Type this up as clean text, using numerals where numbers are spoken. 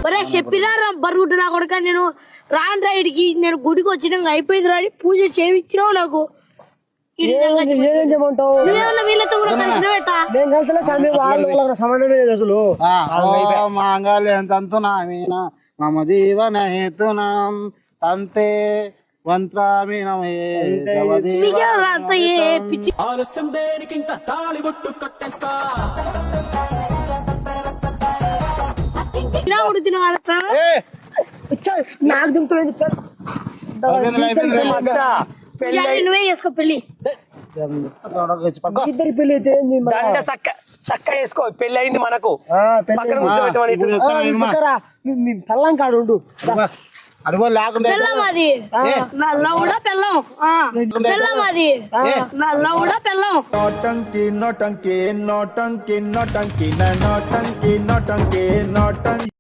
ఒరే చెప్పినారా బరుగుంటు నా కొడుక నేను రాను రైడ్కి నేను గుడికి వచ్చినాక అయిపోయింది రాని పూజ చేయించినావు నాకు నువ్వేమన్నా వీళ్ళతో కూడా కలిసినవేట నేను కలిసిన సంబంధం లేదు అసలు మాంగళ్యం తంతునా మీనా మమ జీవన హేతునాం తంతే పిచ్చి ఆలస్యం దేనికి ఇంకా తాళిబొట్టు కట్టేస్తా నాకు దింపుతుంది నువ్వే చేసుకో పెళ్లి ఇద్దరి పెళ్లి అయితే ఏంది చక్క వేసుకో పెళ్లి అయింది మనకు పెళ్ళం కాడు ఉండు అడుగు లేకుండా పెళ్ళం అది నల్ల కూడా పెళ్ళం పెళ్ళం అది నల్ల కూడా పెళ్ళం నోటంకి నోటంకి నోటంకి నోటంకి నోటంకి నోటంకి నోటంకి